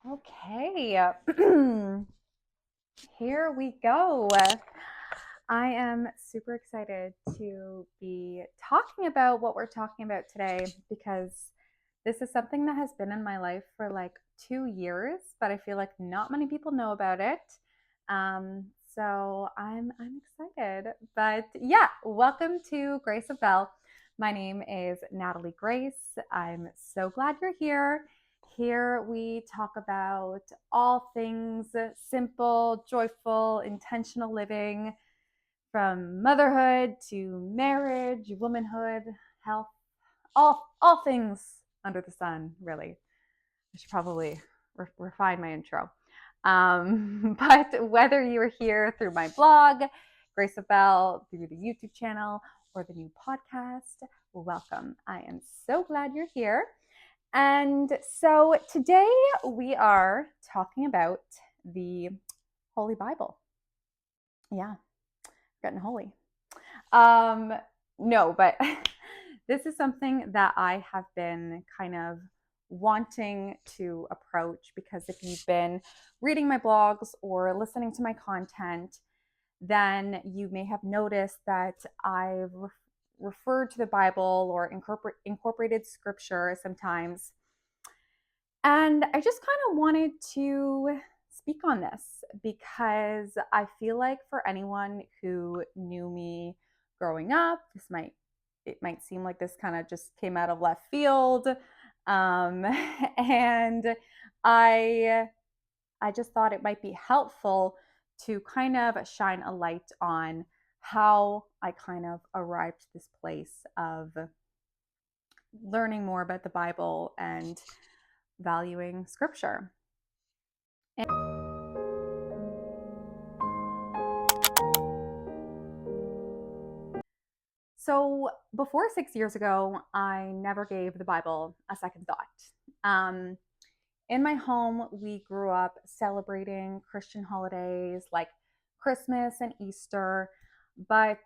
Okay, here we go. I am super excited to be talking about what we're talking about today because this is something that has been in my life for like 2 years, but I feel like not many people know about it. So I'm excited. But yeah, welcome to Grace of Bell. My name is Natalie Grace. I'm so glad you're here. Here we talk about all things simple, joyful, intentional living, from motherhood to marriage, womanhood, health, all things under the sun, really. I should probably refine my intro. But whether you're here through my blog, Grace of Bell, through the YouTube channel, or the new podcast, welcome. I am so glad you're here. And so today we are talking about the Holy Bible. Yeah, getting holy. Um, no, but this is something that I have been kind of wanting to approach because if you've been reading my blogs or listening to my content, then you may have noticed that I've referred to the Bible or incorporated scripture sometimes. And I just kind of wanted to speak on this because I feel like for anyone who knew me growing up, it might seem like this kind of just came out of left field. Um, and I I just thought it might be helpful to kind of shine a light on how I kind of arrived to this place of learning more about the Bible and valuing scripture. And so before 6 years ago, I never gave the Bible a second thought. Um, in my home, we grew up celebrating Christian holidays like Christmas and Easter, but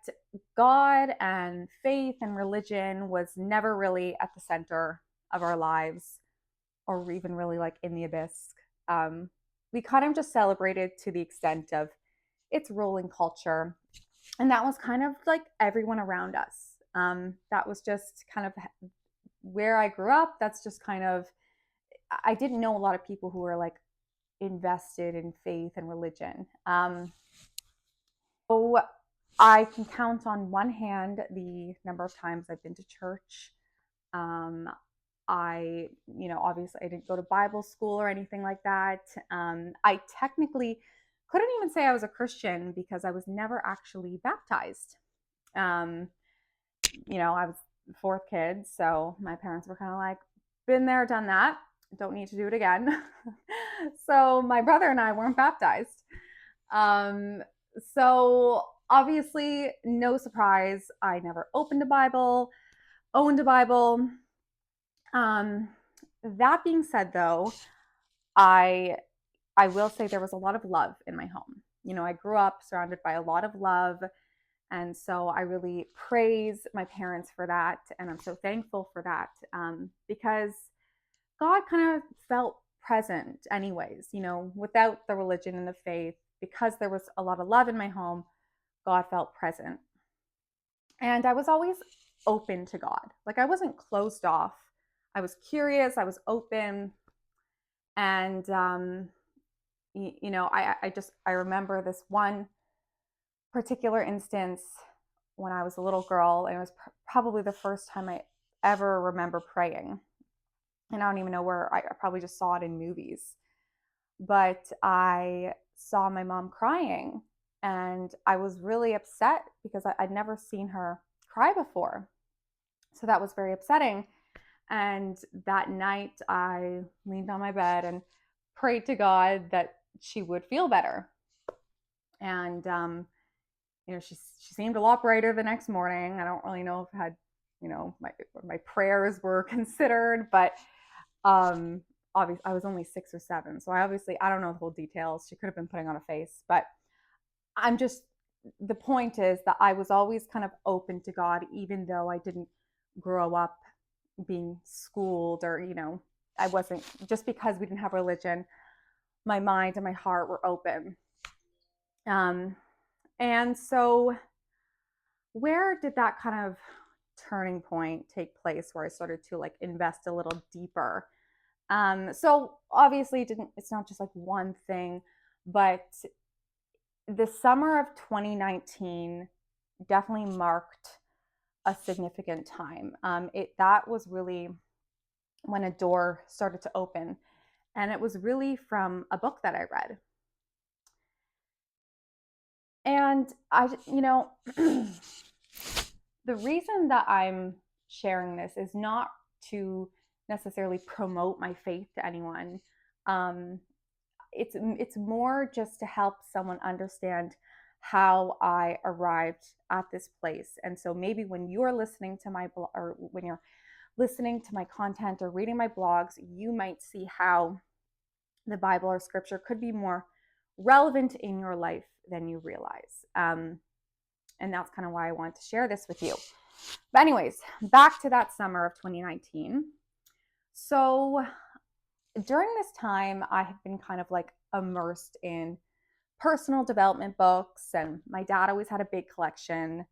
God and faith and religion was never really at the center of our lives or even really like in the abyss. Um, we kind of just celebrated to the extent of its role in culture. And that was kind of like everyone around us. That was just kind of where I grew up. That's just kind of, I didn't know a lot of people who were like invested in faith and religion. So I can count on one hand the number of times I've been to church. Um, obviously I didn't go to Bible school or anything like that. I technically couldn't even say I was a Christian because I was never actually baptized. Um, I was the fourth kid, so my parents were kind of like, been there, done that, don't need to do it again. So my brother and I weren't baptized. Um, so obviously, no surprise, I never opened a Bible, owned a Bible. Um, that being said, though, I I will say there was a lot of love in my home. I grew up surrounded by a lot of love, and so I really praise my parents for that, and I'm so thankful for that because God kind of felt present, anyways. Without the religion and the faith, because there was a lot of love in my home, God felt present, and I was always open to God. Like I wasn't closed off. I was curious. I was open, and I remember this one particular instance when I was a little girl, and it was probably the first time I ever remember praying. And I don't even know where. I probably just saw it in movies, but I saw my mom crying, and I was really upset because I'd never seen her cry before. So that was very upsetting. And that night, I leaned on my bed and prayed to God that she would feel better. And she seemed a lot brighter the next morning. I don't really know if I had, my prayers were considered, but obviously I was only 6 or 7, so I don't know the whole details. She could have been putting on a face, but I'm just the point is that I was always kind of open to God, even though I didn't grow up being schooled or I wasn't just because we didn't have religion. my mind and my heart were open. Um, and so, where did that kind of turning point take place where I started to like invest a little deeper? So obviously, it didn't. It's not just like one thing, but the summer of 2019 definitely marked a significant time. That was really when a door started to open, and it was really from a book that I read. And the reason that I'm sharing this is not to necessarily promote my faith to anyone. Um, it's more just to help someone understand how I arrived at this place. And so maybe when you're listening to my blog, or when you're listening to my content or reading my blogs, you might see how the Bible or scripture could be more relevant in your life than you realize. And that's kind of why I wanted to share this with you. But anyways, back to that summer of 2019. So during this time, I have been kind of like immersed in personal development books, and my dad always had a big collection.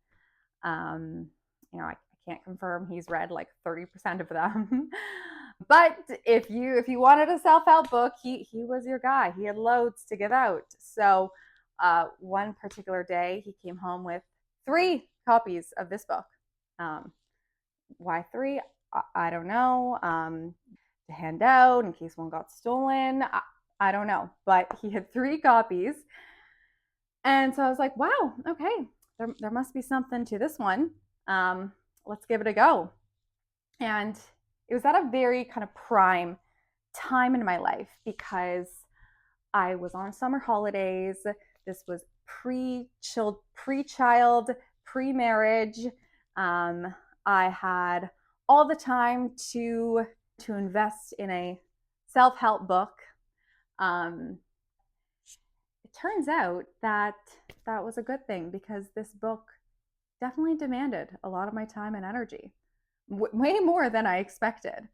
I can't confirm he's read like 30% of them. But if you wanted a self-help book, he was your guy. He had loads to give out. So one particular day, he came home with 3 copies of this book. Why 3? I don't know. To hand out in case one got stolen. I don't know. But he had 3 copies. And so I was like, wow, okay, there must be something to this one. Let's give it a go. And it was at a very kind of prime time in my life because I was on summer holidays. This was pre-child, pre-marriage. I had all the time to invest in a self-help book. It turns out that that was a good thing because this book definitely demanded a lot of my time and energy, way more than I expected.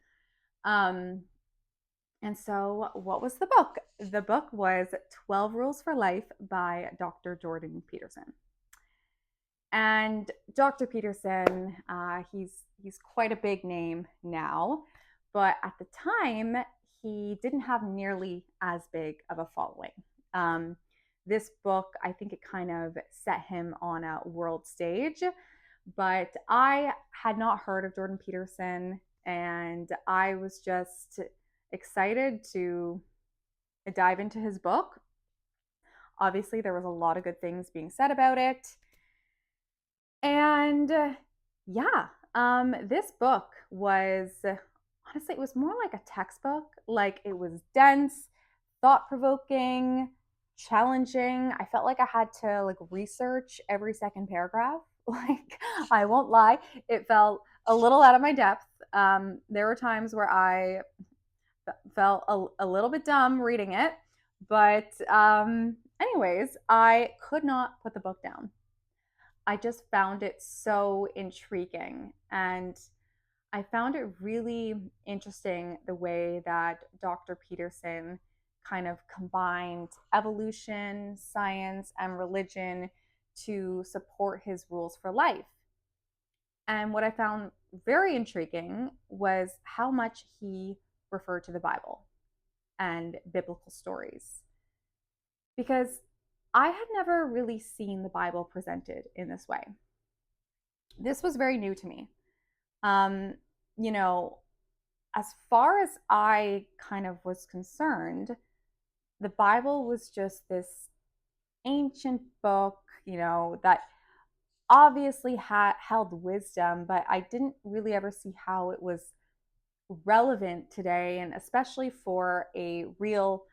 Um, and so, what was the book? The book was 12 Rules for Life by Dr. Jordan Peterson. And Dr. Peterson, he's quite a big name now, but at the time, he didn't have nearly as big of a following. This book, I think it kind of set him on a world stage, but I had not heard of Jordan Peterson, and I was just excited to dive into his book. Obviously, there was a lot of good things being said about it. And this book was honestly, it was more like a textbook. Like it was dense, thought provoking, challenging. I felt like I had to like research every second paragraph. Like, I won't lie, it felt a little out of my depth. There were times where I felt a little bit dumb reading it, but anyways, I could not put the book down. I just found it so intriguing. And I found it really interesting the way that Dr. Peterson kind of combined evolution, science, and religion to support his rules for life. And what I found very intriguing was how much he referred to the Bible and biblical stories. Because I had never really seen the Bible presented in this way. This was very new to me. Um, you know, as far as I kind of was concerned, the Bible was just this ancient book, that obviously held wisdom, but I didn't really ever see how it was relevant today, and especially for a real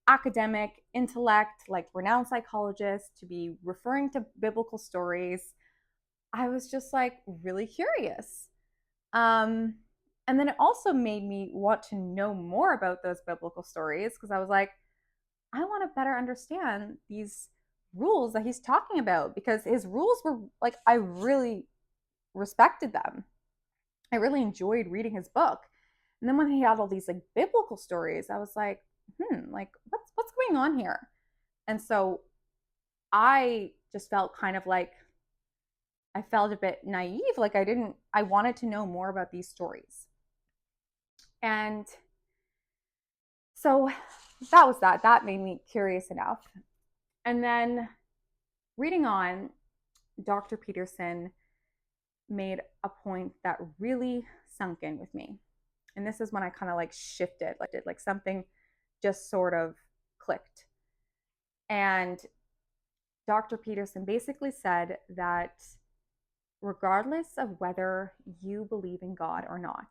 academic intellect like renowned psychologist to be referring to biblical stories. I was just like really curious. Um, and then it also made me want to know more about those biblical stories because I was like, I want to better understand these rules that he's talking about because his rules were like, I really respected them. I really enjoyed reading his book. And then when he had all these like biblical stories, I was like, like what's going on here? And so I just felt kind of like I felt a bit naive, like I wanted to know more about these stories. And so that was that. That made me curious enough. And then reading on, Dr. Peterson made a point that really sunk in with me. And this is when I kind of like shifted, like something just sort of clicked. And Dr. Peterson basically said that regardless of whether you believe in God or not,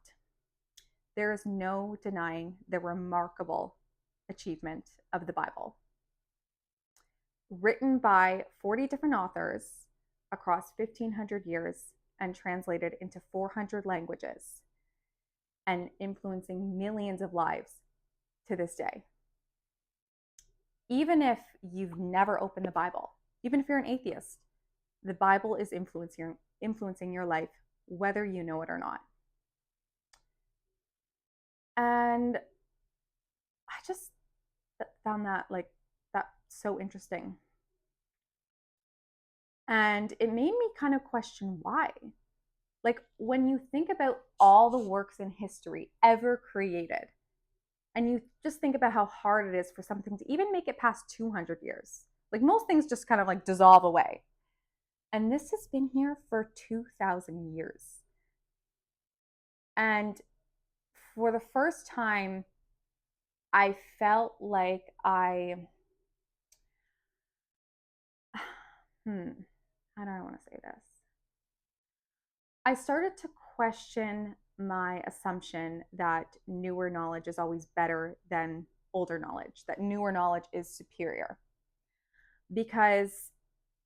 there is no denying the remarkable achievement of the Bible. Written by 40 different authors across 1,500 years and translated into 400 languages and influencing millions of lives to this day. Even if you've never opened the Bible, even if you're an atheist, the Bible is influencing your life, whether you know it or not. And I just found that so interesting. And it made me kind of question why. Like when you think about all the works in history ever created, and you just think about how hard it is for something to even make it past 200 years. Like most things just kind of like dissolve away. And this has been here for 2,000 years. And for the first time, I felt like how do I want to say this? I started to question my assumption that newer knowledge is always better than older knowledge, that newer knowledge is superior. Because,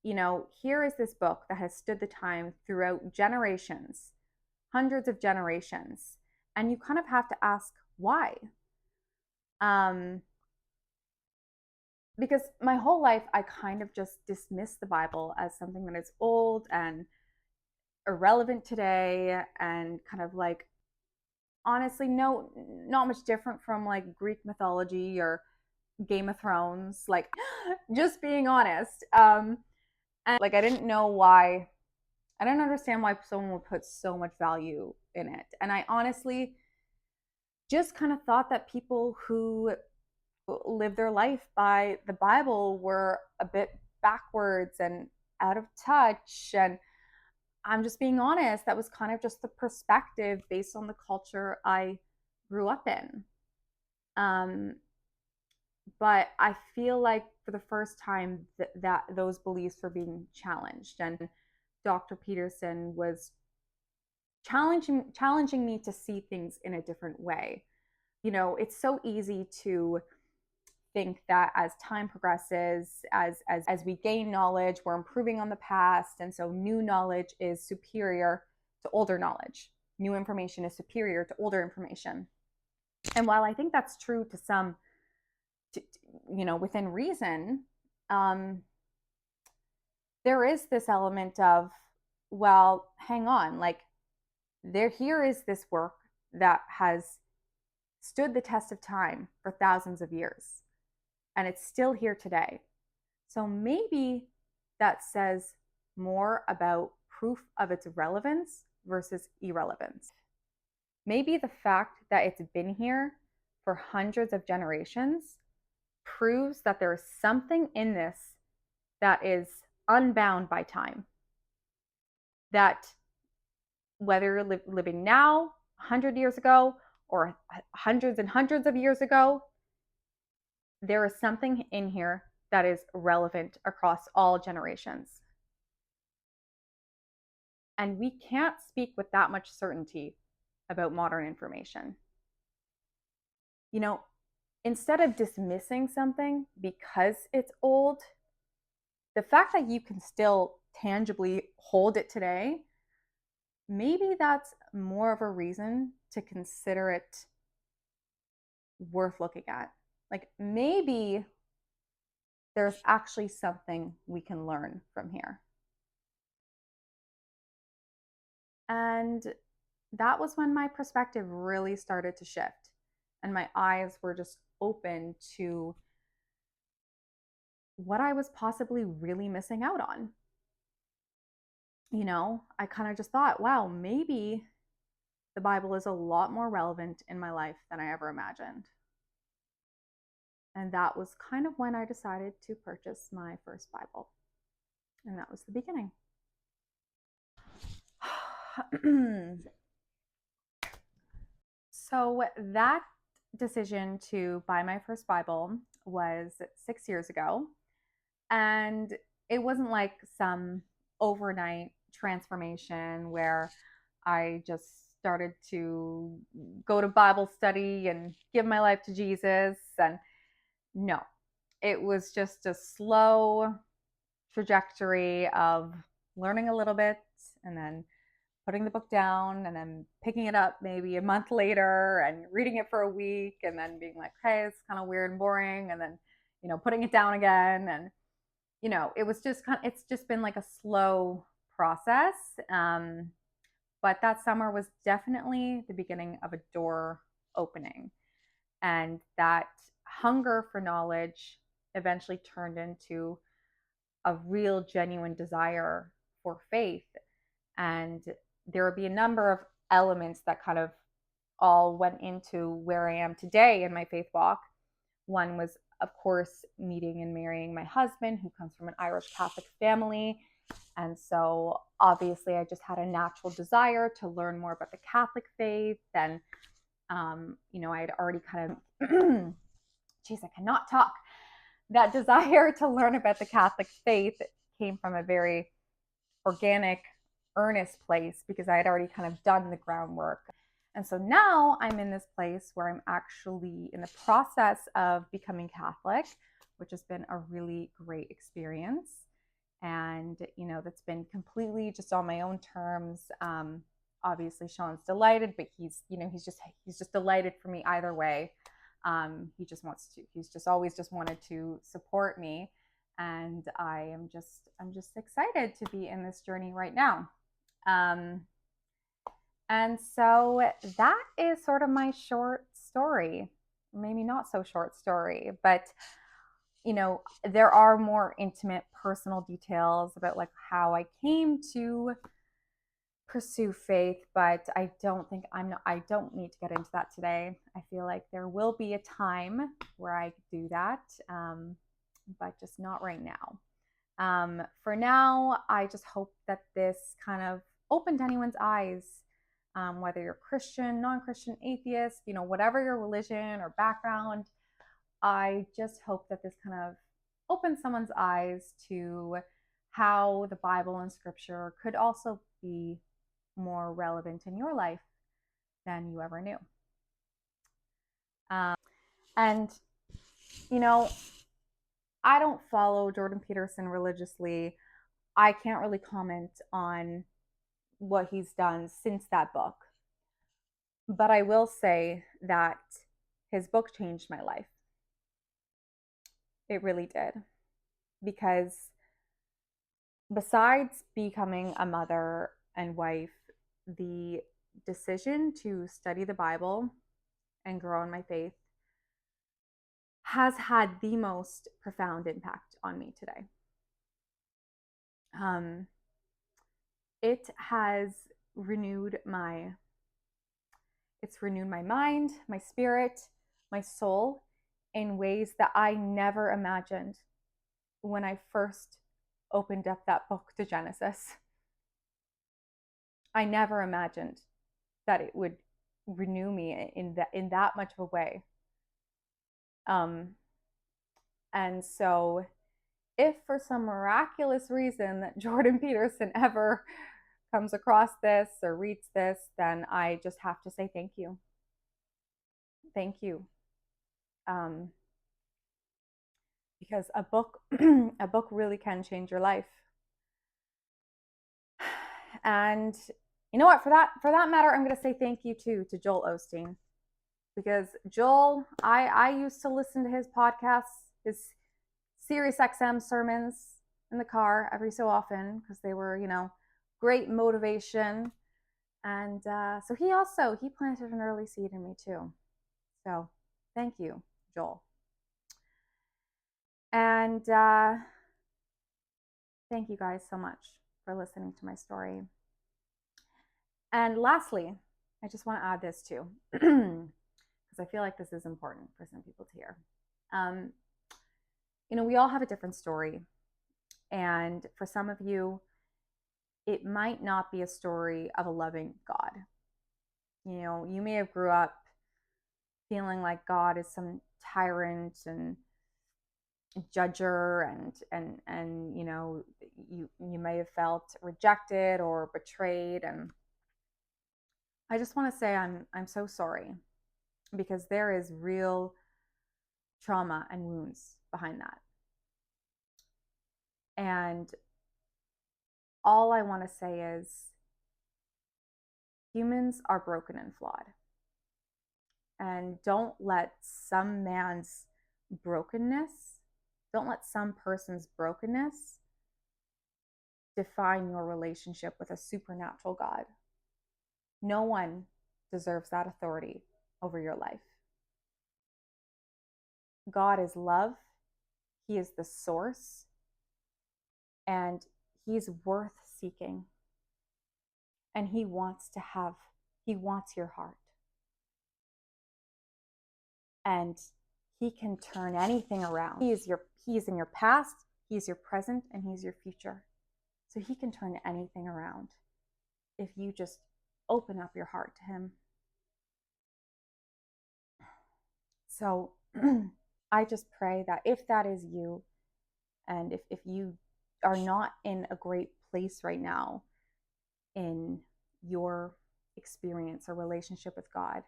here is this book that has stood the time throughout generations, hundreds of generations, and you kind of have to ask why. Because my whole life, I kind of just dismissed the Bible as something that is old and irrelevant today and kind of like honestly no not much different from like Greek mythology or Game of Thrones, like just being honest. And like I didn't understand why someone would put so much value in it. And I honestly just kind of thought that people who live their life by the Bible were a bit backwards and out of touch. And I'm just being honest, that was kind of just the perspective based on the culture I grew up in. Um, but I feel like for the first time that those beliefs were being challenged, and Dr. Peterson was challenging me to see things in a different way. It's so easy to think that as time progresses, as we gain knowledge, we're improving on the past, and so new knowledge is superior to older knowledge. New information is superior to older information. And while I think that's true to some, within reason, um, there is this element of, well, hang on, like here is this work that has stood the test of time for thousands of years, and it's still here today. So maybe that says more about proof of its relevance versus irrelevance. Maybe the fact that it's been here for hundreds of generations proves that there is something in this that is unbound by time. That whether you're living now, 100 years ago, or hundreds and hundreds of years ago, there is something in here that is relevant across all generations. And we can't speak with that much certainty about modern information. Instead of dismissing something because it's old, the fact that you can still tangibly hold it today, maybe that's more of a reason to consider it worth looking at. Like maybe there's actually something we can learn from here. And that was when my perspective really started to shift and my eyes were just open to what I was possibly really missing out on. I kind of just thought, wow, maybe the Bible is a lot more relevant in my life than I ever imagined. And that was kind of when I decided to purchase my first Bible. And that was the beginning. So that decision to buy my first Bible was 6 years ago. And it wasn't like some overnight transformation where I just started to go to Bible study and give my life to Jesus. And no, it was just a slow trajectory of learning a little bit and then putting the book down and then picking it up maybe a month later and reading it for a week and then being like, hey, it's kind of weird and boring. And then, putting it down again. And, it was just it's just been like a slow process. But that summer was definitely the beginning of a door opening. And that hunger for knowledge eventually turned into a real, genuine desire for faith. And there would be a number of elements that kind of all went into where I am today in my faith walk. One was, of course, meeting and marrying my husband, who comes from an Irish Catholic family. And so obviously I just had a natural desire to learn more about the Catholic faith. And, I had already kind of, geez, I cannot talk. That desire to learn about the Catholic faith came from a very organic, earnest place because I had already kind of done the groundwork. And so now I'm in this place where I'm actually in the process of becoming Catholic, which has been a really great experience. And, that's been completely just on my own terms. Obviously Sean's delighted, but he's just delighted for me either way. He's just always just wanted to support me. And I'm just excited to be in this journey right now. And so that is sort of my short story, maybe not so short story, but there are more intimate personal details about like how I came to pursue faith, but I don't need to get into that today. I feel like there will be a time where I do that, but just not right now. For now, I just hope that this kind of opened anyone's eyes, whether you're Christian, non-Christian, atheist, whatever your religion or background. I just hope that this kind of opens someone's eyes to how the Bible and scripture could also be more relevant in your life than you ever knew. And, I don't follow Jordan Peterson religiously. I can't really comment on what he's done since that book. But I will say that his book changed my life. It really did. Because besides becoming a mother and wife, the decision to study the Bible and grow in my faith has had the most profound impact on me today. It has renewed my mind, my spirit, my soul in ways that I never imagined when I first opened up that book to Genesis. I never imagined that it would renew me in that much of a way. And so if for some miraculous reason that Jordan Peterson ever comes across this or reads this, then I just have to say thank you. Thank you. Because a book really can change your life. And you know what, for that matter, I'm going to say thank you too to Joel Osteen. Because Joel, I used to listen to his podcasts, his Sirius XM sermons in the car every so often because they were, great motivation. And so he planted an early seed in me too. So thank you. Joel. And thank you guys so much for listening to my story. And lastly, I just want to add this too, because I feel like this is important for some people to hear. We all have a different story. And for some of you, it might not be a story of a loving God. You may have grew up feeling like God is some tyrant and judger, and you may have felt rejected or betrayed. And I just want to say I'm so sorry, because there is real trauma and wounds behind that. And all I want to say is humans are broken and flawed. And don't let some man's brokenness, don't let some person's brokenness define your relationship with a supernatural God. No one deserves that authority over your life. God is love. He is the source. And he's worth seeking. And he wants your heart. And he can turn anything around. He is in your past, he's your present, and he's your future. So he can turn anything around if you just open up your heart to him. So I just pray that if that is you, and if you are not in a great place right now in your experience or relationship with God,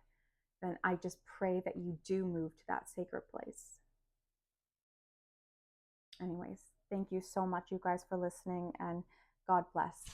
then I just pray that you do move to that sacred place. Anyways, thank you so much, you guys, for listening, and God bless.